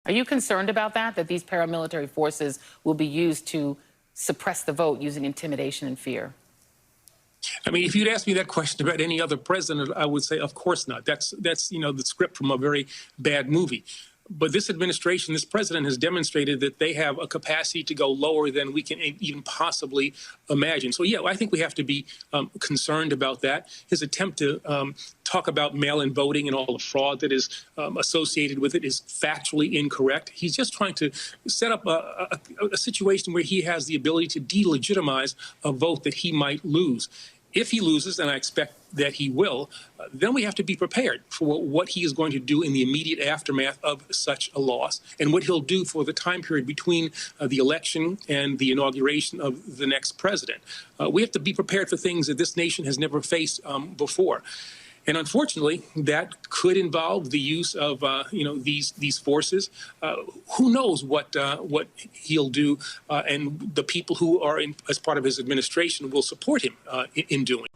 Are you concerned about that these paramilitary forces will be used to suppress the vote using intimidation and fear? I mean, if you'd asked me that question about any other president, I would say, of course not. That's the script from a very bad movie. But this administration, this president has demonstrated that they have a capacity to go lower than we can even possibly imagine. So, yeah, I think we have to be concerned about that. His attempt to talk about mail-in voting and all the fraud that is associated with it is factually incorrect. He's just trying to set up a situation where he has the ability to delegitimize a vote that he might lose. If he loses, and I expect that he will, then we have to be prepared for what he is going to do in the immediate aftermath of such a loss and what he'll do for the time period between the election and the inauguration of the next president. We have to be prepared for things that this nation has never faced before. And unfortunately, that could involve the use of these forces. Who knows what he'll do, and the people who are as part of his administration will support him in doing.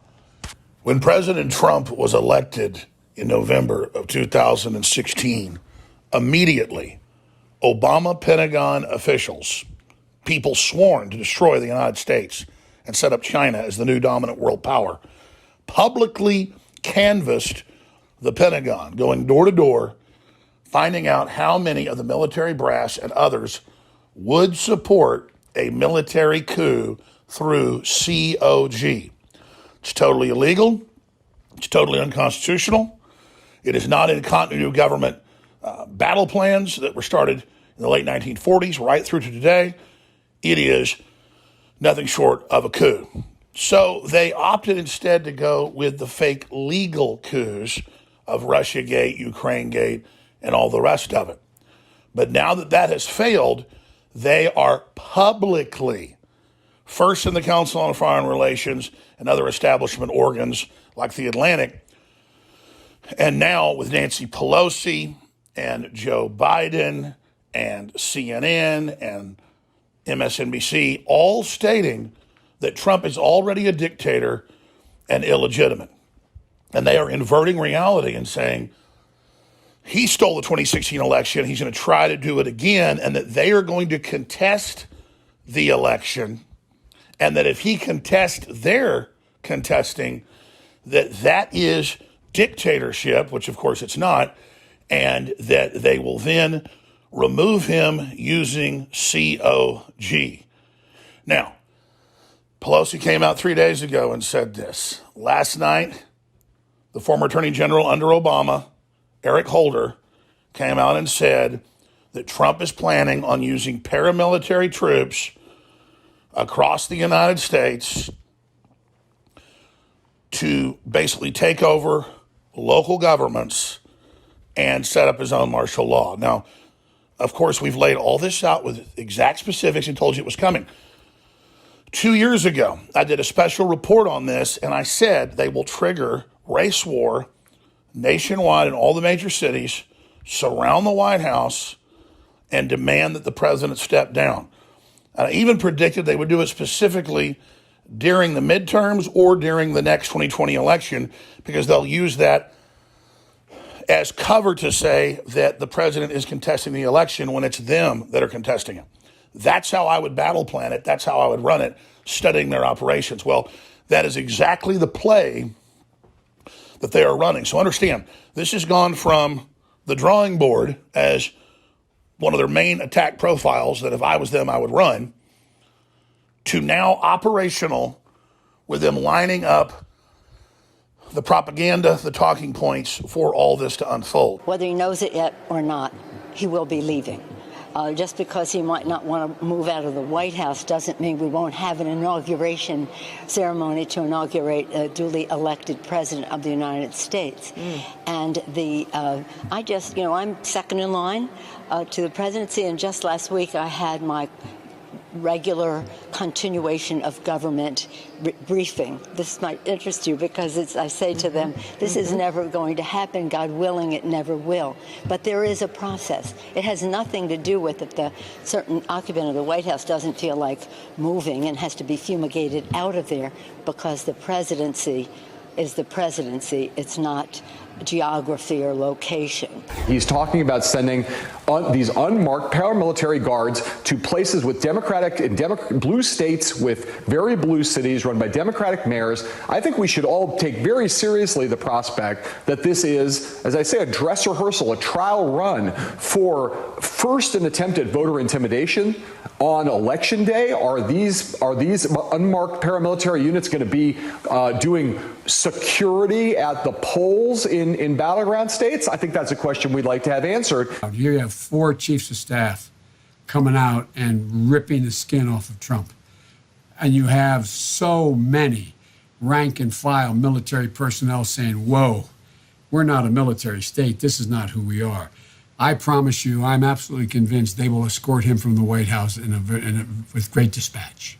When President Trump was elected in November of 2016, immediately, Obama Pentagon officials, people sworn to destroy the United States and set up China as the new dominant world power, publicly canvassed the Pentagon, going door to door, finding out how many of the military brass and others would support a military coup through COG. It's totally illegal. It's totally unconstitutional. It is not in continuity of government battle plans that were started in the late 1940s right through to today. It is nothing short of a coup. So they opted instead to go with the fake legal coups of Russiagate, Ukrainegate, and all the rest of it. But now that that has failed, they are publicly, first in the Council on Foreign Relations and other establishment organs like the Atlantic, and now with Nancy Pelosi and Joe Biden and CNN and MSNBC all stating that Trump is already a dictator and illegitimate. And they are inverting reality and saying he stole the 2016 election, he's going to try to do it again, and that they are going to contest the election, and that if he contests their contesting, that is dictatorship, which of course it's not, and that they will then remove him using COG. Now, Pelosi came out 3 days ago and said this. Last night, the former Attorney General under Obama, Eric Holder, came out and said that Trump is planning on using paramilitary troops across the United States to basically take over local governments and set up his own martial law. Now, of course, we've laid all this out with exact specifics and told you it was coming. 2 years ago, I did a special report on this, and I said they will trigger race war nationwide in all the major cities, surround the White House, and demand that the president step down. And I even predicted they would do it specifically during the midterms or during the next 2020 election, because they'll use that as cover to say that the president is contesting the election when it's them that are contesting it. That's how I would battle plan it. That's how I would run it, studying their operations. Well, that is exactly the play that they are running. So understand, this has gone from the drawing board as one of their main attack profiles that if I was them, I would run, to now operational with them lining up the propaganda, the talking points for all this to unfold. Whether he knows it yet or not, he will be leaving. Just because he might not want to move out of the White House doesn't mean we won't have an inauguration ceremony to inaugurate a duly elected president of the United States. And I'm second in line to the presidency. And just last week, I had my regular continuation of government briefing. This might interest you because I say to them, this is never going to happen. God willing, it never will. But there is a process. It has nothing to do with if the certain occupant of the White House doesn't feel like moving and has to be fumigated out of there, because the presidency is the presidency. It's not geography or location. He's talking about sending these unmarked paramilitary guards to places with Democratic and blue states with very blue cities run by Democratic mayors. I think we should all take very seriously the prospect that this is, as I say, a dress rehearsal, a trial run for first an attempt at voter intimidation on election day. Are these unmarked paramilitary units going to be doing security at the polls in battleground states? I think that's a question we'd like to have answered. You have 4 chiefs of staff coming out and ripping the skin off of Trump. And you have so many rank and file military personnel saying, whoa, we're not a military state. This is not who we are. I promise you, I'm absolutely convinced they will escort him from the White House with great dispatch.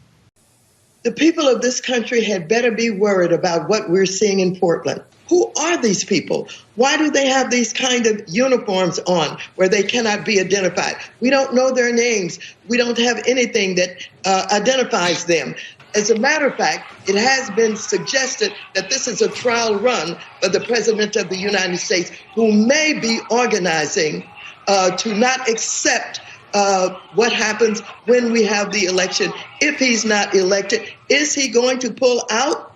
The people of this country had better be worried about what we're seeing in Portland. Who are these people? Why do they have these kind of uniforms on where they cannot be identified? We don't know their names. We don't have anything that identifies them. As a matter of fact, it has been suggested that this is a trial run for the President of the United States, who may be organizing to not accept what happens when we have the election. If he's not elected, is he going to pull out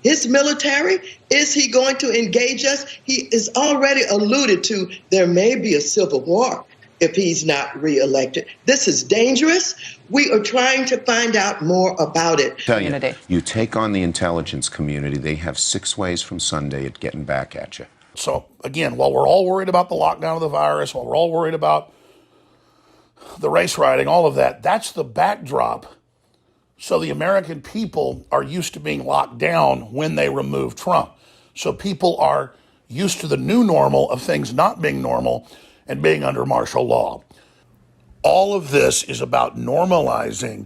his military? Is he going to engage us? He is already alluded to there may be a civil war if he's not reelected. This is dangerous. We are trying to find out more about it. Tell you take on the intelligence community, they have 6 ways from Sunday at getting back at you. So again, while we're all worried about the lockdown of the virus, while we're all worried about the race rioting, all of that, that's the backdrop. So the American people are used to being locked down when they remove Trump. So people are used to the new normal of things not being normal and being under martial law. All of this is about normalizing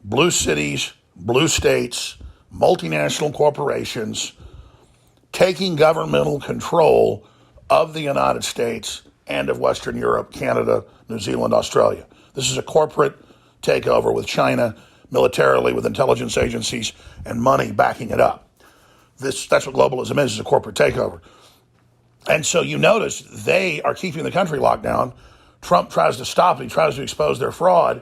blue cities, blue states, multinational corporations, taking governmental control of the United States and of Western Europe, Canada, New Zealand, Australia. This is a corporate takeover with China, militarily, with intelligence agencies and money backing it up. That's what globalism is a corporate takeover. And so you notice they are keeping the country locked down. Trump tries to stop it. He tries to expose their fraud.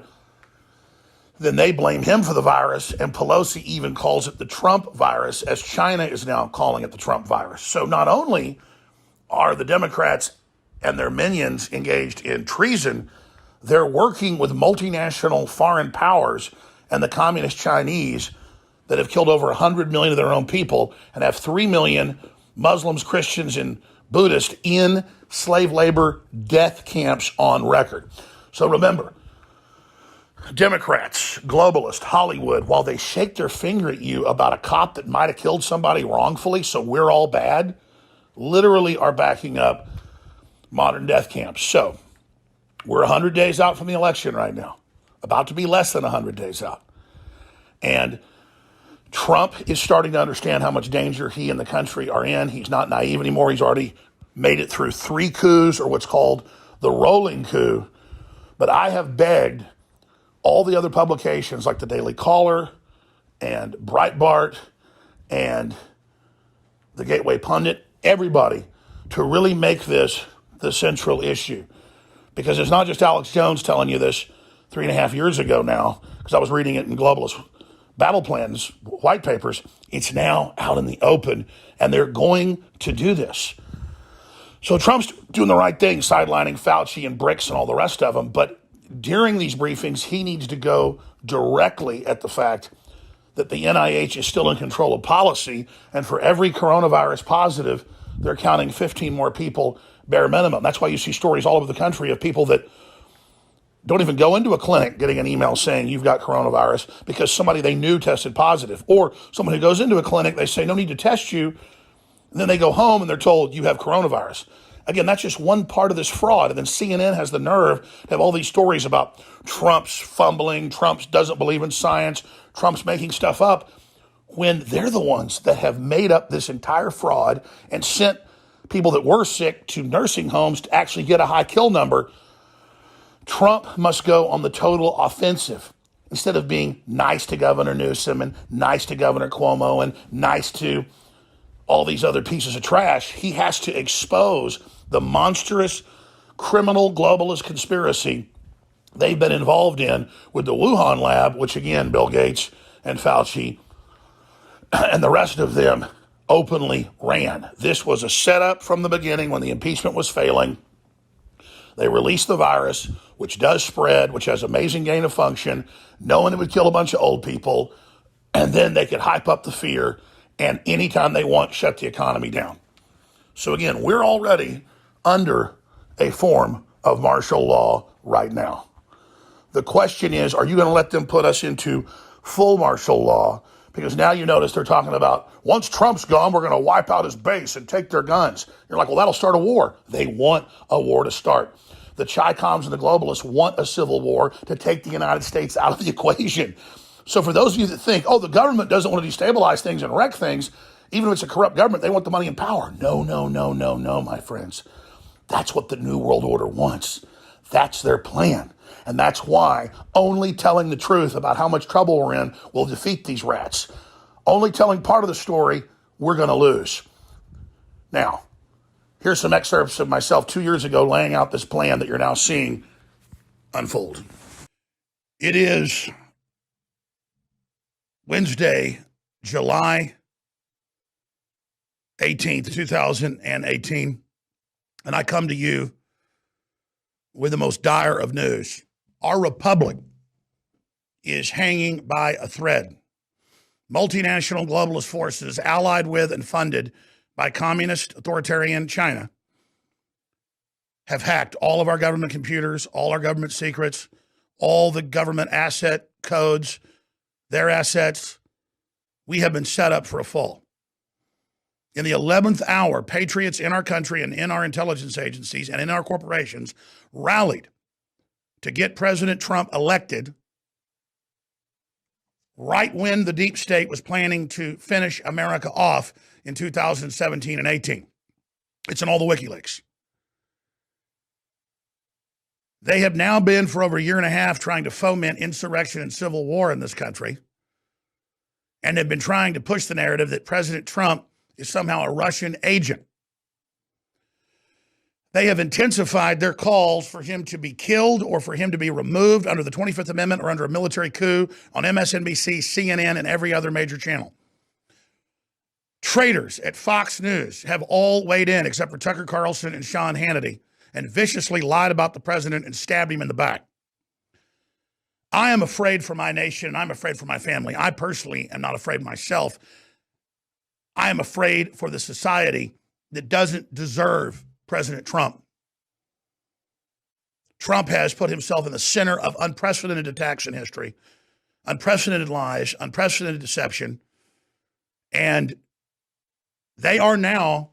Then they blame him for the virus, and Pelosi even calls it the Trump virus, as China is now calling it the Trump virus. So not only are the Democrats and their minions engaged in treason, they're working with multinational foreign powers and the communist Chinese that have killed over 100 million of their own people and have 3 million Muslims, Christians, and Buddhists in slave labor death camps on record. So remember, Democrats, globalists, Hollywood, while they shake their finger at you about a cop that might have killed somebody wrongfully, so we're all bad, literally are backing up modern death camps. So we're 100 days out from the election right now, about to be less than 100 days out. And Trump is starting to understand how much danger he and the country are in. He's not naive anymore. He's already made it through 3 coups, or what's called the rolling coup. But I have begged all the other publications like the Daily Caller and Breitbart and the Gateway Pundit, everybody, to really make this the central issue. Because it's not just Alex Jones telling you this 3.5 years ago now, because I was reading it in globalist battle plans, white papers. It's now out in the open, and they're going to do this. So Trump's doing the right thing, sidelining Fauci and BRICS and all the rest of them. But during these briefings, he needs to go directly at the fact that the NIH is still in control of policy. And for every coronavirus positive, they're counting 15 more people bare minimum. That's why you see stories all over the country of people that don't even go into a clinic getting an email saying you've got coronavirus because somebody they knew tested positive. Or someone who goes into a clinic, they say no need to test you. And then they go home and they're told you have coronavirus. Again, that's just one part of this fraud. And then CNN has the nerve to have all these stories about Trump's fumbling, Trump's doesn't believe in science, Trump's making stuff up, when they're the ones that have made up this entire fraud and sent people that were sick to nursing homes to actually get a high kill number. Trump must go on the total offensive instead of being nice to Governor Newsom and nice to Governor Cuomo and nice to all these other pieces of trash. He has to expose the monstrous criminal globalist conspiracy they've been involved in with the Wuhan lab, which again, Bill Gates and Fauci and the rest of them openly ran. This was a setup from the beginning when the impeachment was failing. They released the virus, which does spread, which has amazing gain of function, knowing it would kill a bunch of old people, and then they could hype up the fear and anytime they want, shut the economy down. So again, we're already under a form of martial law right now. The question is, are you going to let them put us into full martial law? Because now you notice they're talking about, once Trump's gone, we're going to wipe out his base and take their guns. You're like, well, that'll start a war. They want a war to start. The Chi-Coms and the globalists want a civil war to take the United States out of the equation. So for those of you that think, oh, the government doesn't want to destabilize things and wreck things, even if it's a corrupt government, they want the money and power. No, no, no, no, no, my friends. That's what the New World Order wants. That's their plan. And that's why only telling the truth about how much trouble we're in will defeat these rats. Only telling part of the story, we're going to lose. Now, here's some excerpts of myself 2 years ago laying out this plan that you're now seeing unfold. It is Wednesday, July 18th, 2018, and I come to you with the most dire of news. Our republic is hanging by a thread. Multinational globalist forces allied with and funded by communist authoritarian China have hacked all of our government computers, all our government secrets, all the government asset codes, their assets. We have been set up for a fall. In the 11th hour, patriots in our country and in our intelligence agencies and in our corporations rallied to get President Trump elected right when the deep state was planning to finish America off in 2017 and 18. It's in all the WikiLeaks. They have now been for over a year and a half trying to foment insurrection and civil war in this country. And they've been trying to push the narrative that President Trump is somehow a Russian agent. They have intensified their calls for him to be killed or for him to be removed under the 25th Amendment or under a military coup on MSNBC, CNN, and every other major channel. Traitors at Fox News have all weighed in except for Tucker Carlson and Sean Hannity and viciously lied about the president and stabbed him in the back. I am afraid for my nation and I'm afraid for my family. I personally am not afraid myself. I am afraid for the society that doesn't deserve President Trump. Trump has put himself in the center of unprecedented attacks in history, unprecedented lies, unprecedented deception, and they are now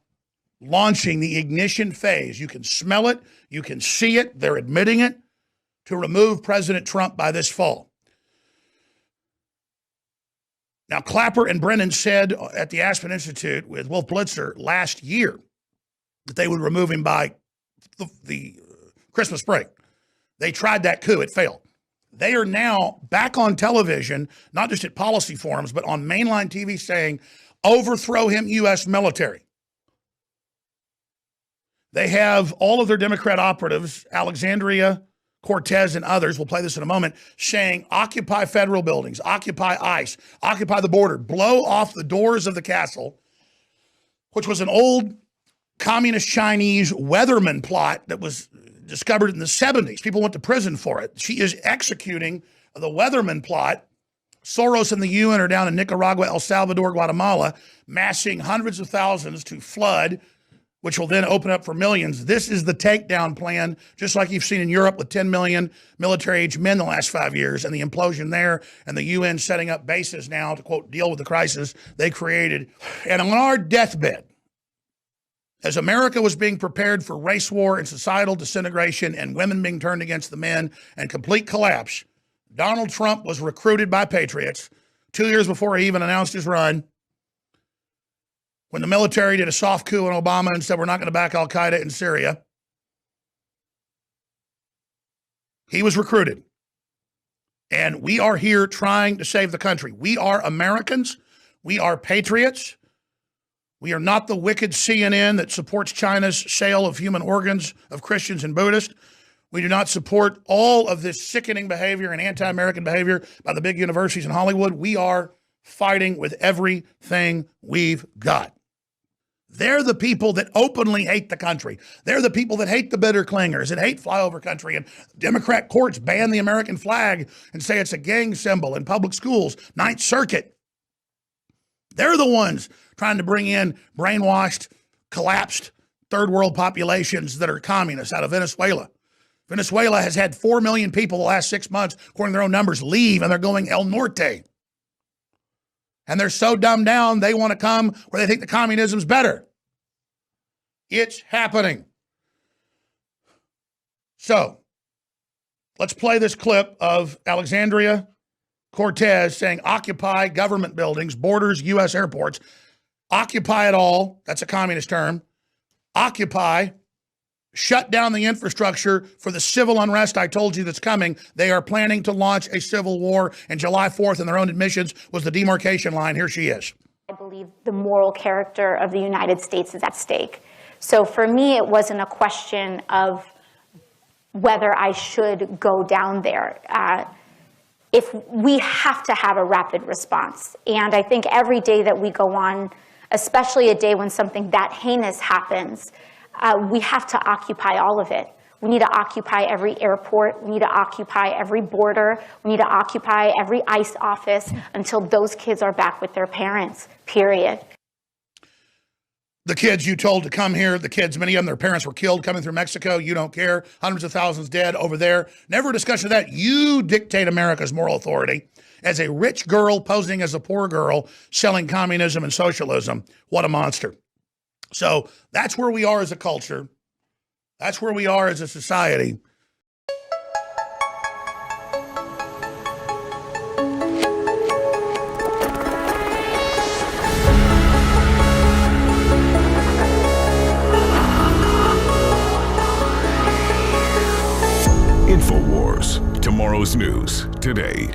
launching the ignition phase. You can smell it, you can see it, they're admitting it, to remove President Trump by this fall. Now, Clapper and Brennan said at the Aspen Institute with Wolf Blitzer last year that they would remove him by the Christmas break. They tried that coup. It failed. They are now back on television, not just at policy forums, but on mainline TV saying, overthrow him, U.S. military. They have all of their Democrat operatives, Alexandria, Cortez, and others, we'll play this in a moment, saying, occupy federal buildings, occupy ICE, occupy the border, blow off the doors of the castle, which was an old communist Chinese weatherman plot that was discovered in the 70s. People went to prison for it. She is executing the weatherman plot. Soros and the UN are down in Nicaragua, El Salvador, Guatemala, massing hundreds of thousands to flood, which will then open up for millions. This is the takedown plan, just like you've seen in Europe with 10 million military-aged men the last 5 years and the implosion there and the UN setting up bases now to, quote, deal with the crisis they created. And on our deathbed, as America was being prepared for race war and societal disintegration and women being turned against the men and complete collapse, Donald Trump was recruited by patriots 2 years before he even announced his run. When the military did a soft coup in Obama and said we're not going to back al-Qaeda in Syria, he was recruited. And we are here trying to save the country. We are Americans. We are patriots. We are not the wicked CNN that supports China's sale of human organs of Christians and Buddhists. We do not support all of this sickening behavior and anti-American behavior by the big universities in Hollywood. We are fighting with everything we've got. They're the people that openly hate the country. They're the people that hate the bitter clingers and hate flyover country. And Democrat courts ban the American flag and say it's a gang symbol in public schools. Ninth Circuit. They're the ones trying to bring in brainwashed, collapsed third world populations that are communists out of Venezuela. Venezuela has had 4 million people the last 6 months, according to their own numbers, leave, and they're going El Norte. And they're so dumbed down, they want to come where they think the communism's better. It's happening. So, let's play this clip of Alexandria Cortez saying, occupy government buildings, borders, U.S. airports. Occupy it all. That's a communist term. Occupy. Shut down the infrastructure for the civil unrest I told you that's coming. They are planning to launch a civil war, and July 4th, in their own admissions, was the demarcation line. Here she is. I believe the moral character of the United States is at stake. So for me, it wasn't a question of whether I should go down there. If we have to have a rapid response. And I think every day that we go on, especially a day when something that heinous happens, we have to occupy all of it. We need to occupy every airport. We need to occupy every border. We need to occupy every ICE office until those kids are back with their parents, period. The kids you told to come here, the kids, many of them, their parents were killed coming through Mexico. You don't care. Hundreds of thousands dead over there. Never a discussion of that. You dictate America's moral authority as a rich girl posing as a poor girl selling communism and socialism. What a monster. So that's where we are as a culture. That's where we are as a society. InfoWars, tomorrow's news today.